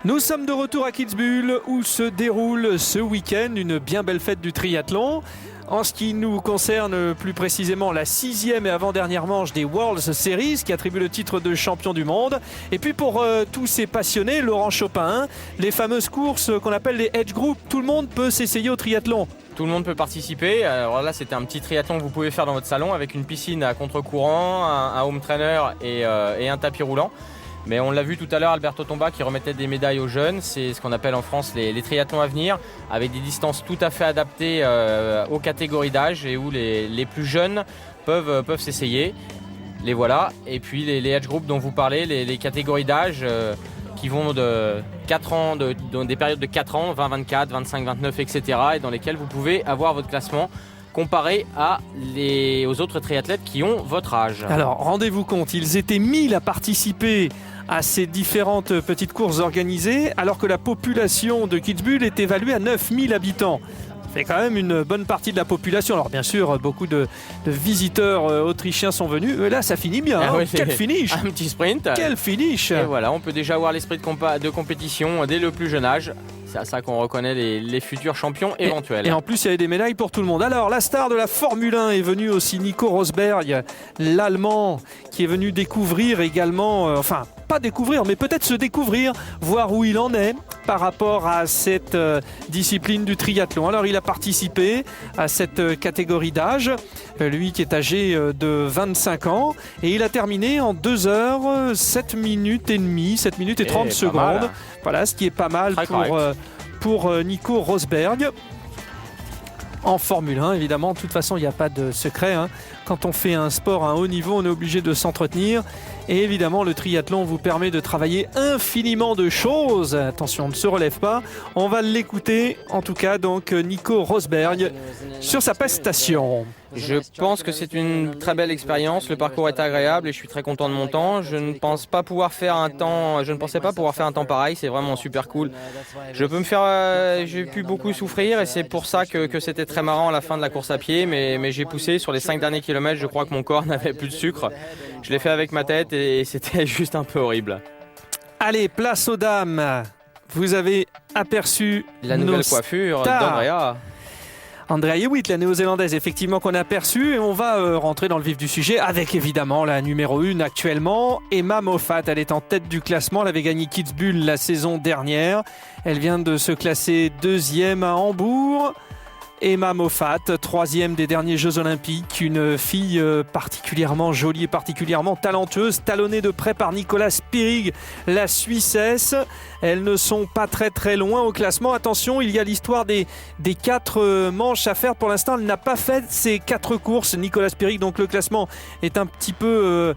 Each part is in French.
Nous sommes de retour à Kitzbühel où se déroule ce week-end une bien belle fête du triathlon. En ce qui nous concerne plus précisément la 6e et avant-dernière manche des World Series qui attribue le titre de champion du monde. Et puis pour tous ces passionnés, Laurent Chopin, les fameuses courses qu'on appelle les Edge Group, tout le monde peut s'essayer au triathlon. Tout le monde peut participer. Alors là, c'était un petit triathlon que vous pouvez faire dans votre salon avec une piscine à contre-courant, un home trainer et un tapis roulant. Mais on l'a vu tout à l'heure, Alberto Tomba qui remettait des médailles aux jeunes. C'est ce qu'on appelle en France les triathlons à venir, avec des distances tout à fait adaptées aux catégories d'âge et où les plus jeunes peuvent s'essayer. Les voilà. Et puis les Edge Group dont vous parlez, les catégories d'âge qui vont de 4 ans, dans des périodes de 4 ans, 20, 24, 25, 29, etc. et dans lesquelles vous pouvez avoir votre classement comparé aux autres triathlètes qui ont votre âge. Alors, rendez-vous compte, ils étaient 1000 à participer à ces différentes petites courses organisées, alors que la population de Kitzbühel est évaluée à 9000 habitants. C'est quand même une bonne partie de la population. Alors bien sûr, beaucoup de visiteurs autrichiens sont venus. Mais là, ça finit bien. Oui, quel finish! Un petit sprint. Quel finish! Et voilà, on peut déjà avoir l'esprit de compétition dès le plus jeune âge. C'est à ça qu'on reconnaît les futurs champions éventuels. Et en plus, il y avait des médailles pour tout le monde. Alors, la star de la Formule 1 est venue aussi, Nico Rosberg, l'Allemand, qui est venu découvrir également, pas découvrir, mais peut-être se découvrir, voir où il en est par rapport à cette discipline du triathlon. Alors, il a participé à cette catégorie d'âge, lui qui est âgé de 25 ans, et il a terminé en 2 heures, 7 minutes et demie, 7 minutes et 30 secondes. Mal. Voilà, ce qui est pas mal pour Nico Rosberg. En Formule 1, évidemment, de toute façon, il n'y a pas de secret. Quand on fait un sport à un haut niveau, on est obligé de s'entretenir. Et évidemment, le triathlon vous permet de travailler infiniment de choses. Attention, on ne se relève pas. On va l'écouter, en tout cas, donc Nico Rosberg, sur sa prestation. Je pense que c'est une très belle expérience. Le parcours est agréable et je suis très content de mon temps. Je ne pensais pas pouvoir faire un temps pareil. C'est vraiment super cool. J'ai pu beaucoup souffrir et c'est pour ça que c'était très marrant à la fin de la course à pied. Mais j'ai poussé sur les 5 derniers kilomètres. Je crois que mon corps n'avait plus de sucre. Je l'ai fait avec ma tête et c'était juste un peu horrible. Allez, place aux dames. Vous avez aperçu la nouvelle coiffure d'Andrea. Andrea Hewitt, la néo-zélandaise, effectivement, qu'on a aperçue. Et on va rentrer dans le vif du sujet avec évidemment la numéro 1 actuellement, Emma Moffat. Elle est en tête du classement. Elle avait gagné Kitzbühel la saison dernière. Elle vient de se classer 2e à Hambourg. Emma Moffat, 3e des derniers Jeux Olympiques, une fille particulièrement jolie et particulièrement talentueuse, talonnée de près par Nicolas Spirig, la Suissesse. Elles ne sont pas très loin au classement. Attention, il y a l'histoire des 4 manches à faire. Pour l'instant, elle n'a pas fait ces 4 courses, Nicolas Spirig, donc le classement est un petit peu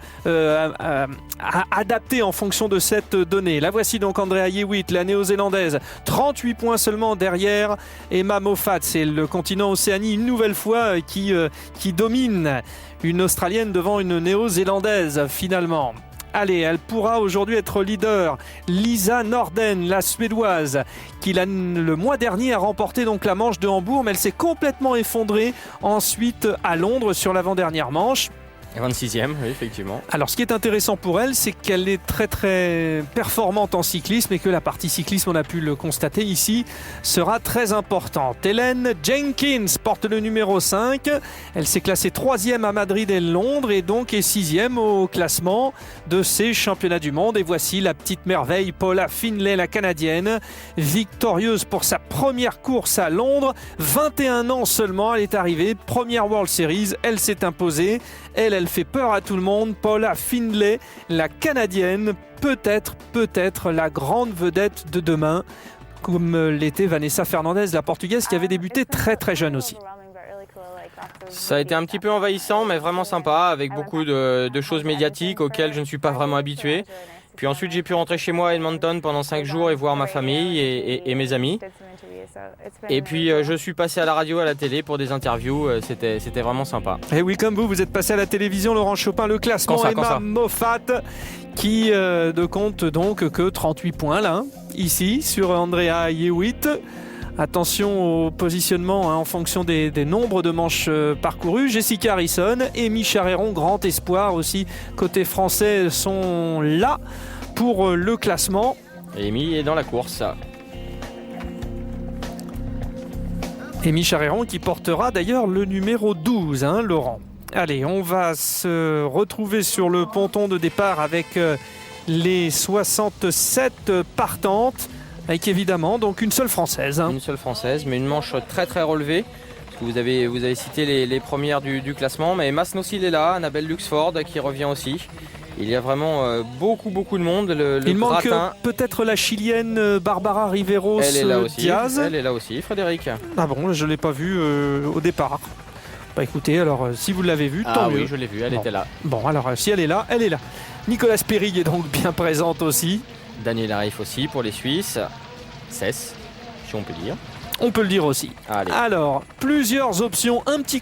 adapté en fonction de cette donnée. La voici donc Andrea Hewitt, la néo-zélandaise, 38 points seulement derrière Emma Moffat. C'est le continent Océanie une nouvelle fois qui domine, une Australienne devant une Néo-Zélandaise finalement. Allez, elle pourra aujourd'hui être leader. Lisa Norden, la Suédoise, qui le mois dernier a remporté donc la manche de Hambourg, mais elle s'est complètement effondrée ensuite à Londres sur l'avant-dernière manche. 26e, oui, effectivement. Alors, ce qui est intéressant pour elle, c'est qu'elle est très performante en cyclisme et que la partie cyclisme, on a pu le constater ici, sera très importante. Hélène Jenkins porte le numéro 5. Elle s'est classée 3e à Madrid et Londres et donc est 6e au classement de ces championnats du monde. Et voici la petite merveille, Paula Findlay, la Canadienne, victorieuse pour sa première course à Londres. 21 ans seulement, elle est arrivée. Première World Series, elle s'est imposée. Elle fait peur à tout le monde. Paula Findlay, la Canadienne, peut-être la grande vedette de demain, comme l'était Vanessa Fernandez, la Portugaise, qui avait débuté très jeune aussi. Ça a été un petit peu envahissant, mais vraiment sympa, avec beaucoup de choses médiatiques auxquelles je ne suis pas vraiment habitué. Puis ensuite, j'ai pu rentrer chez moi à Edmonton pendant 5 jours et voir ma famille et mes amis. Et puis, je suis passé à la radio, à la télé pour des interviews. C'était vraiment sympa. Et oui, comme vous êtes passé à la télévision, Laurent Chopin, le classement Emma Moffat qui ne compte donc que 38 points là, ici, sur Andrea Hewitt. Attention au positionnement en fonction des nombres de manches parcourues. Jessica Harrison et Micha Réron, grand espoir aussi côté français, sont là pour le classement. Et Amy est dans la course. Amy Charéron qui portera d'ailleurs le numéro 12, hein, Laurent. Allez, on va se retrouver sur le ponton de départ avec les 67 partantes, avec évidemment donc une seule Française. Une seule Française, mais une manche très très relevée. Vous avez cité les premières du classement, mais Emma Snowsill est là, Annabelle Luxford qui revient aussi. Il y a vraiment beaucoup de monde. Il manque peut-être la Chilienne Barbara Riveros Diaz. Elle est là aussi, Frédéric. Ah bon, je ne l'ai pas vue au départ. Bah écoutez, alors si vous l'avez vue, tant mieux. Oui, je l'ai vue, elle était là. Bon, alors si elle est là, elle est là. Nicolas Périg est donc bien présente aussi. Daniel Arif aussi pour les Suisses. Cesse, si on peut dire. On peut le dire aussi. Allez. Alors, plusieurs options, un petit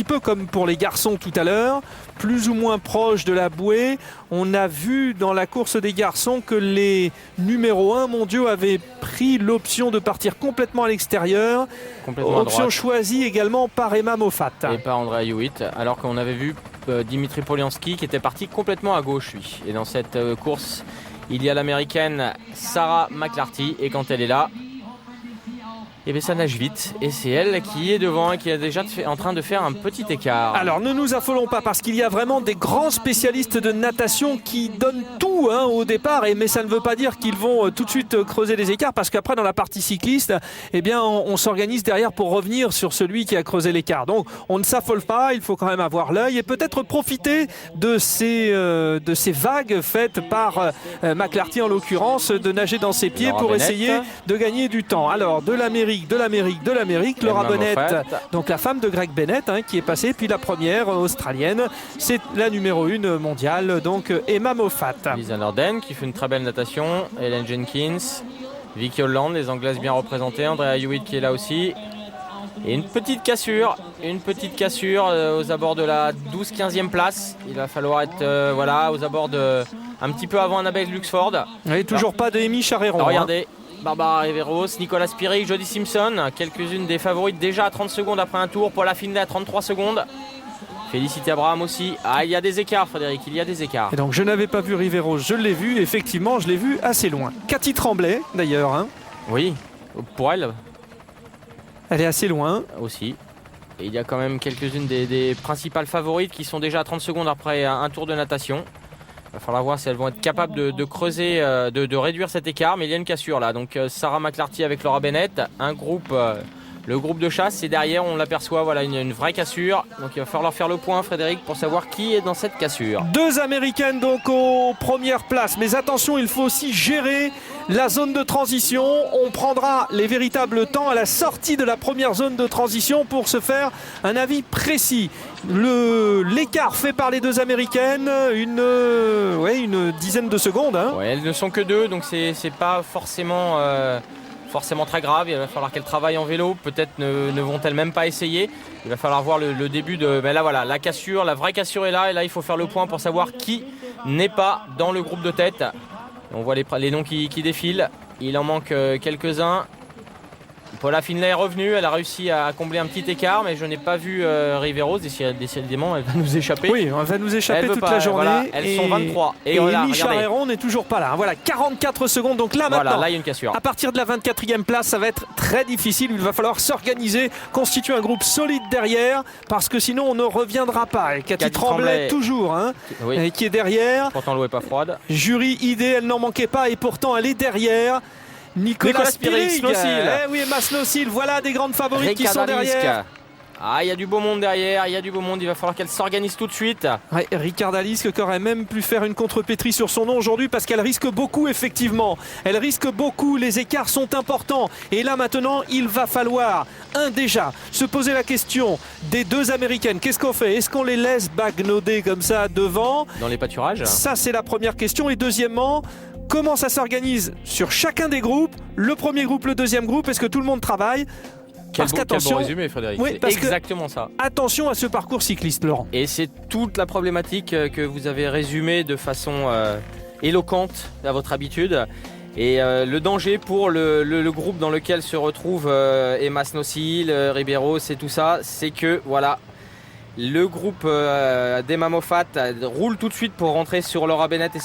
peu comme pour les garçons tout à l'heure, plus ou moins proches de la bouée. On a vu dans la course des garçons que les numéros 1 mondiaux avaient pris l'option de partir complètement à l'extérieur. Option choisie également par Emma Moffat. Et par Andrea Hewitt, alors qu'on avait vu Dimitri Polianski qui était parti complètement à gauche, lui. Et dans cette course, il y a l'américaine Sarah McClarty, et quand elle est là, et bien ça nage vite, et c'est elle qui est devant et qui est déjà en train de faire un petit écart. Alors ne nous affolons pas, parce qu'il y a vraiment des grands spécialistes de natation qui donnent tout au départ, mais ça ne veut pas dire qu'ils vont tout de suite creuser les écarts, parce qu'après dans la partie cycliste, eh bien on s'organise derrière pour revenir sur celui qui a creusé l'écart. Donc on ne s'affole pas, il faut quand même avoir l'œil et peut-être profiter de ces vagues faites par McClarty en l'occurrence, de nager dans ses pieds pour essayer de gagner du temps. Alors de l'Amérique, Laura Bennett, donc la femme de Greg Bennett qui est passée, puis la première australienne, c'est la numéro 1 mondiale, donc Emma Moffat. Lisa Norden qui fait une très belle natation, Helen Jenkins, Vicky Holland, les Anglaises bien représentées, Andrea Hewitt qui est là aussi. Et une petite cassure aux abords de la 12-15e place. Il va falloir être aux abords un petit peu avant Annabelle Luxford. Et toujours pas de Amy Charéron. Regardez. Barbara Riveros, Nicolas Périg, Jodie Simpson, quelques-unes des favorites déjà à 30 secondes après un tour. Paula Findlay à 33 secondes. Félicité Abraham aussi. Ah, il y a des écarts, Frédéric, il y a des écarts. Et donc je n'avais pas vu Riveros, je l'ai vu, effectivement, je l'ai vu assez loin. Cathy Tremblay, d'ailleurs. Oui, pour elle. Elle est assez loin. Aussi. Et il y a quand même quelques-unes des principales favorites qui sont déjà à 30 secondes après un tour de natation. Il va falloir voir si elles vont être capables de creuser, de réduire cet écart. Mais il y a une cassure là. Donc Sarah McClarty avec Laura Bennett. Le groupe de chasse. Et derrière, on l'aperçoit, une vraie cassure. Donc il va falloir faire le point, Frédéric, pour savoir qui est dans cette cassure. 2 Américaines donc aux premières places. Mais attention, il faut aussi gérer la zone de transition. On prendra les véritables temps à la sortie de la première zone de transition pour se faire un avis précis. L'écart fait par les 2 Américaines, une dizaine de secondes. Ouais, elles ne sont que 2, donc c'est pas forcément très grave. Il va falloir qu'elles travaillent en vélo. Peut-être ne vont-elles même pas essayer. Il va falloir voir le début de... Mais là voilà, la cassure, la vraie cassure est là. Et là, il faut faire le point pour savoir qui n'est pas dans le groupe de tête. On voit les noms qui défilent. Il en manque quelques-uns. Paula Findlay est revenue, elle a réussi à combler un petit écart, mais je n'ai pas vu Riveros, décidément elle va nous échapper. Oui, elle va nous échapper toute la journée. Voilà, elles sont 23. Et Amy Charéron n'est toujours pas là. Voilà, 44 secondes. Donc là maintenant, là il y a une cassure. À partir de la 24e place, ça va être très difficile. Il va falloir s'organiser, constituer un groupe solide derrière, parce que sinon on ne reviendra pas. Et Cathy Tremblay toujours, qui est derrière. Pourtant l'eau n'est pas froide. Jury idée, elle n'en manquait pas et pourtant elle est derrière. Nicolas Périg, Emma Snowsill, voilà des grandes favorites qui sont derrière. Ah, il y a du beau monde derrière, il va falloir qu'elle s'organise tout de suite. Ouais, Ricard Alice qui aurait même pu faire une contrepétrie sur son nom aujourd'hui parce qu'elle risque beaucoup effectivement. Elle risque beaucoup, les écarts sont importants. Et là maintenant, il va falloir, déjà, se poser la question des 2 Américaines. Qu'est-ce qu'on fait? Est-ce qu'on les laisse bagnoder comme ça devant? Dans les pâturages? Ça, c'est la première question. Et deuxièmement, comment ça s'organise sur chacun des groupes? Le premier groupe, le deuxième groupe, est-ce que tout le monde travaille? Quel bon résumé, Frédéric. Oui, c'est exactement ça. Attention à ce parcours cycliste, Laurent. Et c'est toute la problématique que vous avez résumée de façon éloquente à votre habitude. Et le danger pour le groupe dans lequel se retrouvent Emma Snowsill, Ribeiro, c'est tout ça, c'est que voilà, Le groupe d'Emma Moffat roule tout de suite pour rentrer sur Laura Bennett et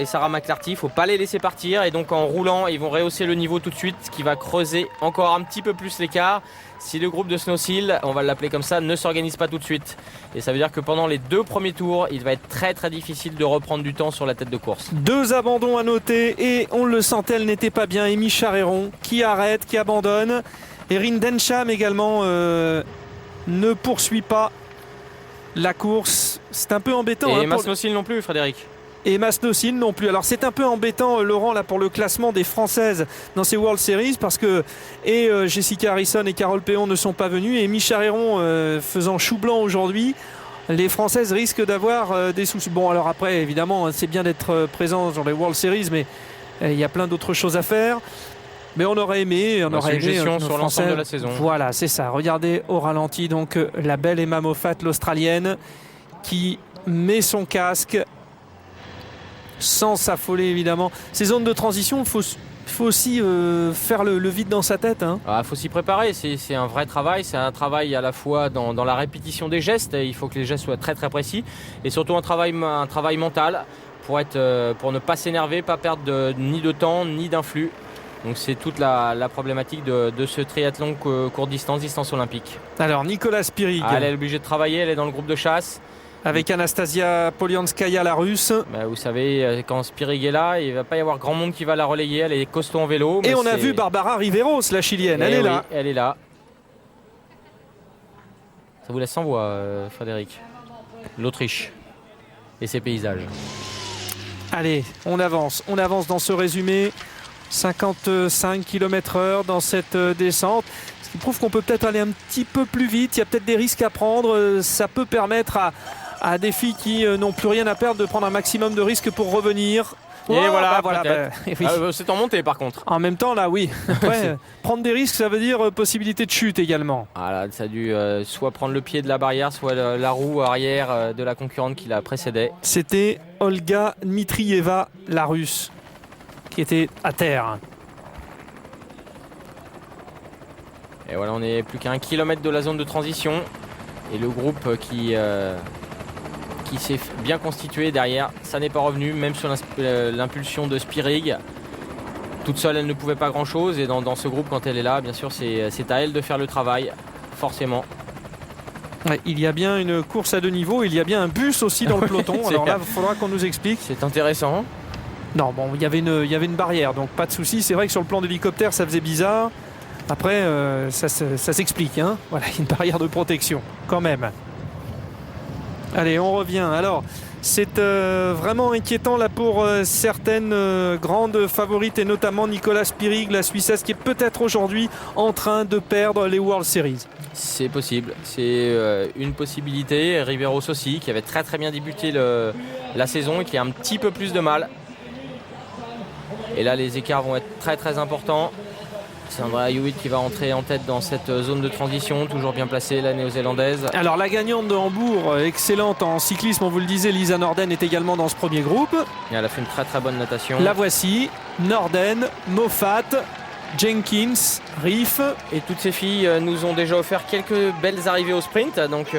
Sarah McClarty. Il ne faut pas les laisser partir. Et donc en roulant, ils vont rehausser le niveau tout de suite, ce qui va creuser encore un petit peu plus l'écart. Si le groupe de Snowsill, on va l'appeler comme ça, ne s'organise pas tout de suite. Et ça veut dire que pendant les 2 premiers tours, il va être très très difficile de reprendre du temps sur la tête de course. 2 abandons à noter et on le sentait, elle n'était pas bien. Amy Charéron qui arrête, qui abandonne. Erin Densham également ne poursuit pas la course. C'est un peu embêtant. Et Emma Snowsill non plus, Frédéric. Et Emma Snowsill non plus. Alors c'est un peu embêtant, Laurent, là pour le classement des Françaises dans ces World Series, parce que Jessica Harrison et Carole Péon ne sont pas venues, et Amy Charéron faisant chou blanc aujourd'hui. Les Françaises risquent d'avoir des soucis. Bon, alors après, évidemment, c'est bien d'être présent dans les World Series, mais il y a plein d'autres choses à faire. Mais on aurait aimé, suggestion sur l'ensemble de la saison. Voilà, c'est ça. Regardez au ralenti, donc la belle Emma Moffat, l'Australienne, qui met son casque sans s'affoler évidemment. Ces zones de transition, il faut aussi faire le vide dans sa tête. Faut s'y préparer, c'est un vrai travail. C'est un travail à la fois dans la répétition des gestes. Il faut que les gestes soient très très précis. Et surtout un travail mental pour ne pas s'énerver, pas perdre ni de temps ni d'influx. Donc c'est toute la problématique de ce triathlon courte distance olympique. Alors Nicolas Spirig. Elle est obligée de travailler, elle est dans le groupe de chasse. Avec Anastasia Polianskaya, la russe. Vous savez, quand Spirig est là, il ne va pas y avoir grand monde qui va la relayer. Elle est costaud en vélo. Et on a vu Barbara Riveros, la chilienne. Elle est là. Elle est là. Ça vous laisse sans voix, Frédéric. L'Autriche et ses paysages. Allez, on avance dans ce résumé. 55 km/h dans cette descente. Ce qui prouve qu'on peut peut-être aller un petit peu plus vite. Il y a peut-être des risques à prendre. Ça peut permettre à des filles qui n'ont plus rien à perdre de prendre un maximum de risques pour revenir. Et voilà, oui. C'est en montée par contre. En même temps, là, oui. Après, prendre des risques, ça veut dire possibilité de chute également. Là, ça a dû soit prendre le pied de la barrière, soit la roue arrière de la concurrente qui la précédait. C'était Olga Dmitrieva, la russe, qui était à terre. Et voilà, on est plus qu'à 1 kilomètre de la zone de transition. Et le groupe qui s'est bien constitué derrière, ça n'est pas revenu, même sur l'impulsion de Spirig. Toute seule, elle ne pouvait pas grand-chose. Et dans ce groupe, quand elle est là, bien sûr, c'est à elle de faire le travail, forcément. Ouais, il y a bien une course à 2 niveaux, il y a bien un bus aussi dans le peloton. Alors là, il faudra qu'on nous explique. C'est intéressant. Non, bon, il y avait une barrière, donc pas de souci. C'est vrai que sur le plan d'hélicoptère, ça faisait bizarre. Après, ça s'explique. Voilà, une barrière de protection, quand même. Allez, on revient. Alors, c'est vraiment inquiétant là pour certaines grandes favorites, et notamment Nicolas Spirig, la Suissesse, qui est peut-être aujourd'hui en train de perdre les World Series. C'est possible, c'est une possibilité. Riveros aussi, qui avait très très bien débuté la saison et qui a un petit peu plus de mal. Et là, les écarts vont être très très importants. C'est Andrea Hewitt qui va entrer en tête dans cette zone de transition, toujours bien placée, la néo-zélandaise. Alors la gagnante de Hambourg, excellente en cyclisme, on vous le disait, Lisa Norden est également dans ce premier groupe. Et elle a fait une très très bonne natation. La voici, Norden, Moffat, Jenkins, Riff. Et toutes ces filles nous ont déjà offert quelques belles arrivées au sprint, donc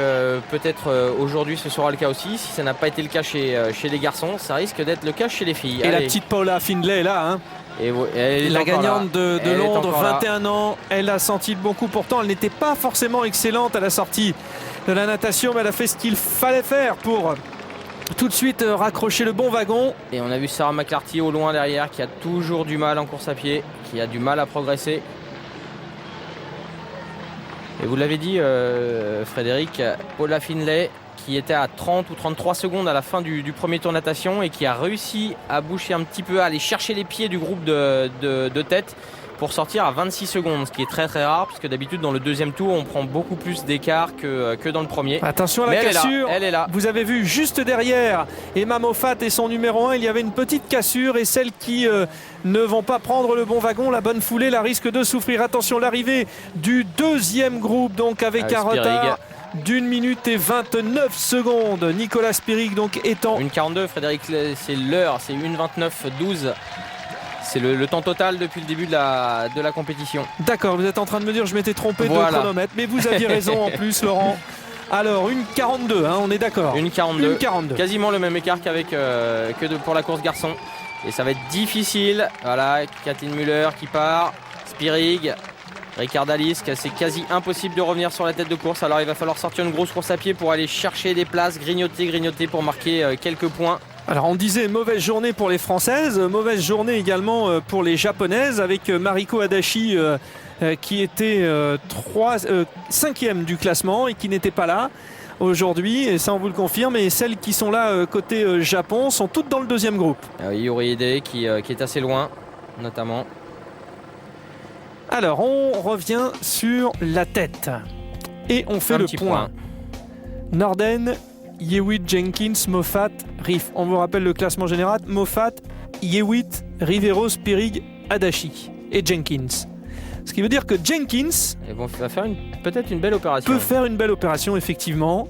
peut-être aujourd'hui ce sera le cas aussi. Si ça n'a pas été le cas chez les garçons, ça risque d'être le cas chez les filles. Et allez. La petite Paula Findlay est là. Et la gagnante de Londres, 21 ans, elle a senti le bon coup. Pourtant, elle n'était pas forcément excellente à la sortie de la natation, mais elle a fait ce qu'il fallait faire pour tout de suite raccrocher le bon wagon. Et on a vu Sarah McClarty au loin derrière, qui a toujours du mal en course à pied, qui a du mal à progresser. Et vous l'avez dit, Frédéric, Paula Findlay, qui était à 30 ou 33 secondes à la fin du premier tour natation et qui a réussi à boucher un petit peu, à aller chercher les pieds du groupe de tête pour sortir à 26 secondes, ce qui est très très rare, puisque d'habitude dans le deuxième tour on prend beaucoup plus d'écart que dans le premier. Attention à la cassure, elle est là. Vous avez vu juste derrière Emma Moffat et son numéro 1, il y avait une petite cassure, et celles qui ne vont pas prendre le bon wagon, la bonne foulée, la risque de souffrir. Attention, l'arrivée du deuxième groupe, donc avec un retard d'1 minute et 29 secondes. Nicolas Spirig donc étant... 1,42, Frédéric, c'est l'heure, c'est 1,29,12. C'est le temps total depuis le début de la compétition. D'accord, vous êtes en train de me dire que je m'étais trompé de chronomètre, mais vous aviez raison en plus, Laurent. Alors, une 42, hein, on est d'accord. Une 42. Une 42. Quasiment le même écart pour la course garçon. Et ça va être difficile. Voilà, Kathleen Müller qui part. Spirig. Ricard Alice, c'est quasi impossible de revenir sur la tête de course. Alors il va falloir sortir une grosse course à pied pour aller chercher des places, grignoter pour marquer quelques points. Alors on disait mauvaise journée pour les Françaises, mauvaise journée également pour les Japonaises avec Mariko Adachi qui était 5e du classement et qui n'était pas là aujourd'hui. Et ça on vous le confirme. Et celles qui sont là côté Japon sont toutes dans le deuxième groupe. Yuri Ide qui est assez loin notamment. Alors on revient sur la tête et on fait le point. Norden, Yewitt, Jenkins, Moffat, Riff. On vous rappelle le classement général. Moffat, Yewitt, Rivero, Spirig, Adachi et Jenkins. Ce qui veut dire que Jenkins va faire peut-être une belle opération. Peut faire une belle opération effectivement.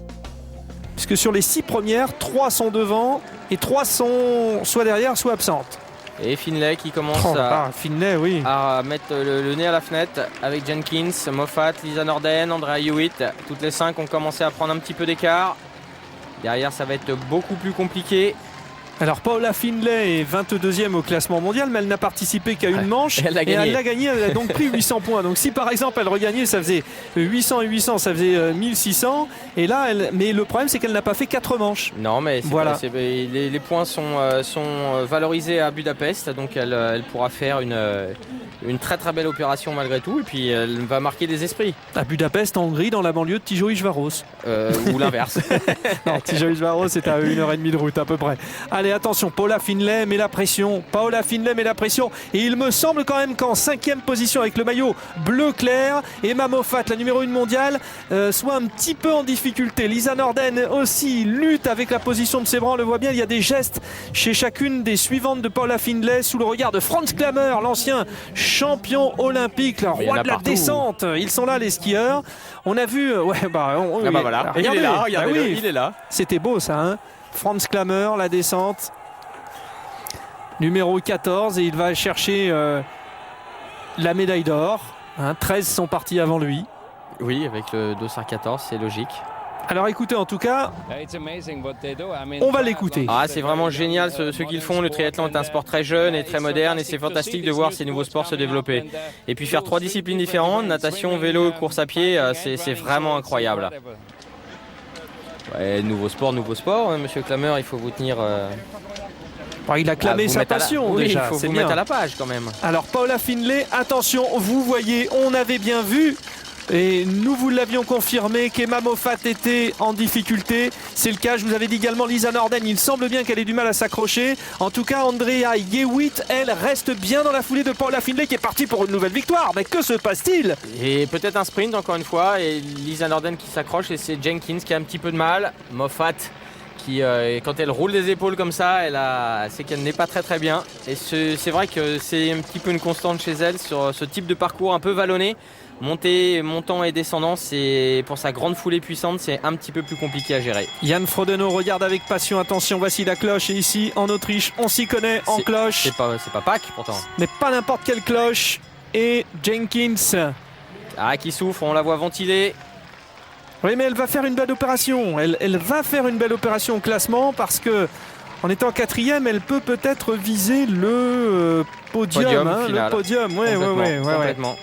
Puisque sur les 6 premières, 3 sont devant et 3 sont soit derrière soit absentes. Et Finlay qui commence Finlay, oui. à mettre le nez à la fenêtre avec Jenkins, Moffat, Lisa Norden, Andrea Hewitt. Toutes les 5 ont commencé à prendre un petit peu d'écart. Derrière, ça va être beaucoup plus compliqué. Alors Paula Finlay est 22e au classement mondial, mais elle n'a participé qu'à une manche. Elle l'a gagné. Elle a donc pris 800 points. Donc si par exemple elle regagnait, ça faisait 800 et 800, ça faisait 1600. Et là, mais le problème c'est qu'elle n'a pas fait 4 manches. Non, mais voilà. Les points sont valorisés à Budapest, donc elle pourra faire une très très belle opération malgré tout. Et puis elle va marquer des esprits. À Budapest, en Hongrie, dans la banlieue de Tijoux-Varos. Ou l'inverse. Non, Tijoux-Varos c'est à 1h30 de route à peu près. Allez, attention, Paula Finlay met la pression. Et il me semble quand même qu'en 5e position avec le maillot bleu clair, Emma Moffat, la numéro 1 mondiale, soit un petit peu en difficulté. Lisa Norden aussi lutte avec la position de ses bras. On le voit bien, il y a des gestes chez chacune des suivantes de Paula Finlay sous le regard de Franz Klammer, l'ancien champion olympique, le roi de la descente. Ils sont là, les skieurs. On a vu... voilà. Regardez, regardez-le, il est là. C'était beau ça, hein. Franz Klammer, la descente. Numéro 14 et il va chercher la médaille d'or. 13 sont partis avant lui. Oui, avec le dossard 14, c'est logique. Alors écoutez, en tout cas, on va l'écouter. C'est vraiment génial ce qu'ils font. Le triathlon est un sport très jeune et très moderne et c'est fantastique de voir ces nouveaux sports se développer. Et puis faire 3 disciplines différentes, natation, vélo, course à pied, c'est vraiment incroyable. Ouais, nouveau sport, hein, monsieur Klammer, il faut vous tenir... il a clamé sa passion déjà. Il faut vous mettre à la page quand même. Alors Paula Finlay, attention, vous voyez, on avait bien vu et nous vous l'avions confirmé qu'Emma Moffat était en difficulté. C'est le cas, je vous avais dit également Lisa Norden, il semble bien qu'elle ait du mal à s'accrocher. En tout cas, Andrea Hewitt, elle reste bien dans la foulée de Paula Finlay qui est partie pour une nouvelle victoire. Mais que se passe-t-il? Et peut-être un sprint encore une fois et Lisa Norden qui s'accroche et c'est Jenkins qui a un petit peu de mal. Moffat qui, quand elle roule les épaules comme ça, c'est qu'elle n'est pas très très bien. Et c'est vrai que c'est un petit peu une constante chez elle sur ce type de parcours un peu vallonné. Montant et descendant, pour sa grande foulée puissante, c'est un petit peu plus compliqué à gérer. Yann Frodeno regarde avec passion. Attention, voici la cloche. Et ici, en Autriche, on s'y connaît en cloche. C'est pas Pâques pourtant. Mais pas n'importe quelle cloche. Et Jenkins. Qui souffre, on la voit ventiler. Oui, mais elle va faire une belle opération. Elle va faire une belle opération au classement parce que en étant 4e, elle peut peut-être viser le podium. Final. Le podium, complètement.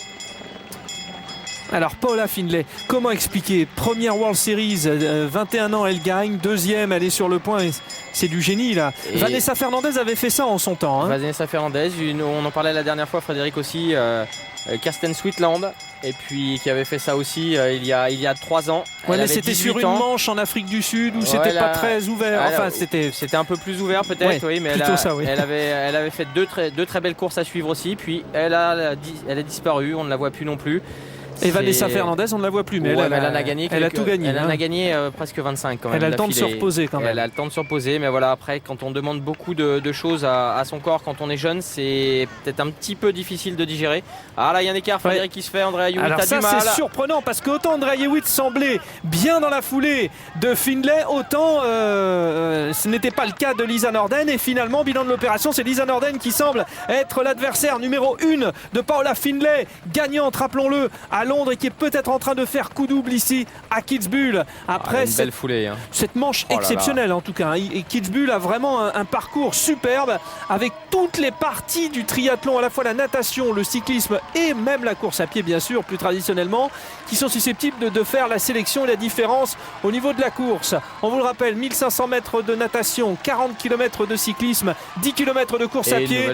Alors Paula Finlay, comment expliquer? Première World Series, 21 ans, elle gagne. 2e, elle est sur le point. C'est du génie là. Et Vanessa Fernandez avait fait ça en son temps. Vanessa Fernandez, on en parlait la dernière fois, Frédéric aussi. Kirsten Sweetland, et puis qui avait fait ça aussi il y a 3 ans. Mais c'était sur une manche en Afrique du Sud où c'était pas très ouvert. C'était un peu plus ouvert peut-être, oui, mais elle avait fait deux très belles courses à suivre aussi. Puis elle a disparu, on ne la voit plus non plus. Et Vanessa Fernandez, on ne la voit plus, mais elle a gagné. Elle a tout gagné. Elle en a gagné presque 25 quand même. Elle a le temps de se reposer quand même. Elle a le temps de se reposer, mais voilà, après, quand on demande beaucoup de choses à son corps quand on est jeune, c'est peut-être un petit peu difficile de digérer. Là, il y a un écart, Frédéric, qui se fait. Andrea Hewitt a du mal. C'est surprenant parce qu'autant Andrea Hewitt semblait bien dans la foulée de Finlay, autant ce n'était pas le cas de Lisa Norden. Et finalement, bilan de l'opération, c'est Lisa Norden qui semble être l'adversaire numéro 1 de Paula Finlay, gagnante, rappelons-le, à Londres et qui est peut-être en train de faire coup double ici à Kitzbühel. Après une belle foulée. Hein. Cette manche exceptionnelle en tout cas. Et Kitzbühel a vraiment un parcours superbe avec toutes les parties du triathlon, à la fois la natation, le cyclisme et même la course à pied bien sûr, plus traditionnellement, qui sont susceptibles de faire la sélection et la différence au niveau de la course. On vous le rappelle, 1500 mètres de natation, 40 km de cyclisme, 10 km de course à pied.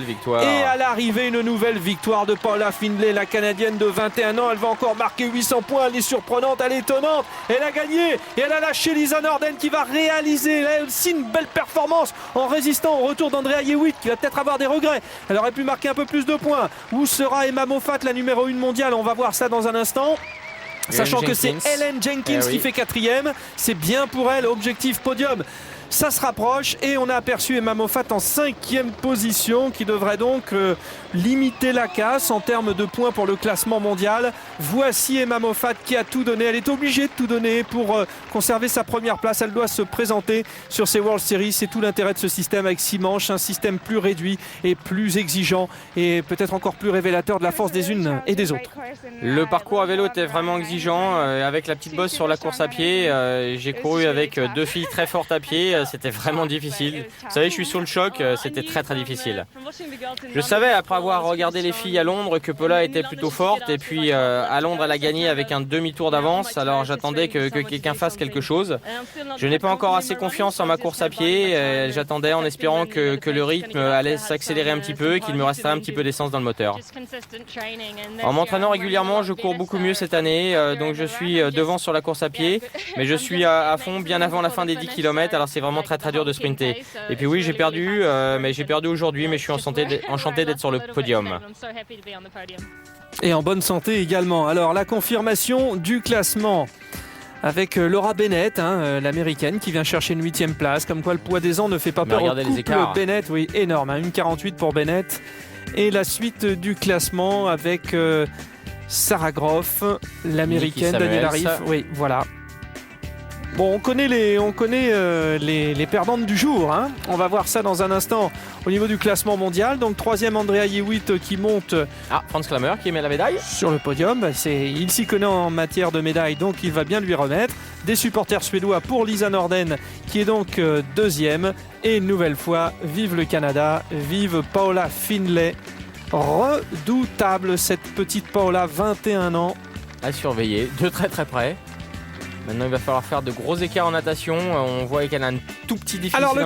Et à l'arrivée, une nouvelle victoire de Paula Findlay, la Canadienne de 21 ans. Elle va encore marquer 800 points. Elle est surprenante, elle est étonnante. Elle a gagné et elle a lâché Lisa Norden qui va réaliser là aussi une belle performance en résistant au retour d'Andrea Yewitt qui va peut-être avoir des regrets. Elle aurait pu marquer un peu plus de points. Où sera Emma Moffat, la numéro 1 mondiale? On va voir ça dans un instant. Sachant que c'est Ellen Jenkins qui fait 4e. C'est bien pour elle, objectif podium. Ça se rapproche et on a aperçu Emma Moffat en 5e position qui devrait donc limiter la casse en termes de points pour le classement mondial. Voici Emma Moffat qui a tout donné. Elle est obligée de tout donner pour conserver sa première place. Elle doit se présenter sur ces World Series. C'est tout l'intérêt de ce système avec 6 manches, un système plus réduit et plus exigeant et peut-être encore plus révélateur de la force des unes et des autres. Le parcours à vélo était vraiment exigeant avec la petite bosse sur la course à pied. J'ai couru avec 2 filles très fortes à pied. C'était vraiment difficile. Vous savez, je suis sous le choc, c'était très très difficile. Je savais après avoir regardé les filles à Londres que Paula était plutôt forte et puis à Londres elle a gagné avec un demi-tour d'avance, alors j'attendais que quelqu'un fasse quelque chose. Je n'ai pas encore assez confiance en ma course à pied, j'attendais en espérant que le rythme allait s'accélérer un petit peu et qu'il me resterait un petit peu d'essence dans le moteur. En m'entraînant régulièrement, je cours beaucoup mieux cette année, donc je suis devant sur la course à pied, mais je suis à fond bien avant la fin des 10 km, alors c'est vraiment très dur de sprinter. Et puis oui, j'ai perdu, mais j'ai perdu aujourd'hui, mais je suis enchanté d'être sur le podium. Et en bonne santé également. Alors la confirmation du classement avec Laura Bennett, l'américaine qui vient chercher une 8e place, comme quoi le poids des ans ne fait pas peur au couple Bennett. Oui, énorme, 1,48 pour Bennett. Et la suite du classement avec Sarah Groff, l'américaine, Danielle Arif. Oui, voilà. Bon, on connaît les perdantes du jour. On va voir ça dans un instant au niveau du classement mondial. Donc 3e Andrea Yewitt qui monte. Franz Klammer qui met la médaille sur le podium. Il s'y connaît en matière de médailles, donc il va bien lui remettre. Des supporters suédois pour Lisa Norden qui est donc 2e. Et une nouvelle fois, vive le Canada, vive Paula Findlay. Redoutable cette petite Paula, 21 ans. À surveiller de très très près. Maintenant, il va falloir faire de gros écarts en natation. On voit qu'elle a un tout petit déficit. Alors, le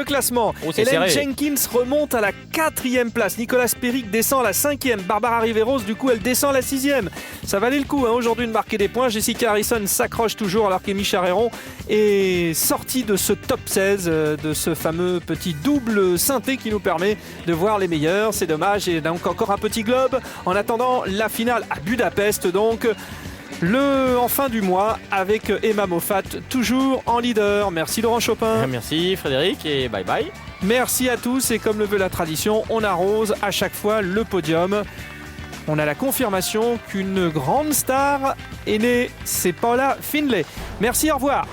classement. Ellen Jenkins remonte à la 4e place. Nicolas Péric descend à la 5e. Barbara Riveros, du coup, elle descend à la 6e. Ça valait le coup aujourd'hui de marquer des points. Jessica Harrison s'accroche toujours alors qu'Amy Charéron est sortie de ce top 16, de ce fameux petit double synthé qui nous permet de voir les meilleurs. C'est dommage. Et donc, encore un petit globe en attendant la finale à Budapest. Donc, en fin du mois avec Emma Moffat toujours en leader. Merci Laurent Chopin. Merci Frédéric et bye bye. Merci à tous et comme le veut la tradition, on arrose à chaque fois le podium. On a la confirmation qu'une grande star est née, c'est Paula Findlay. Merci, au revoir.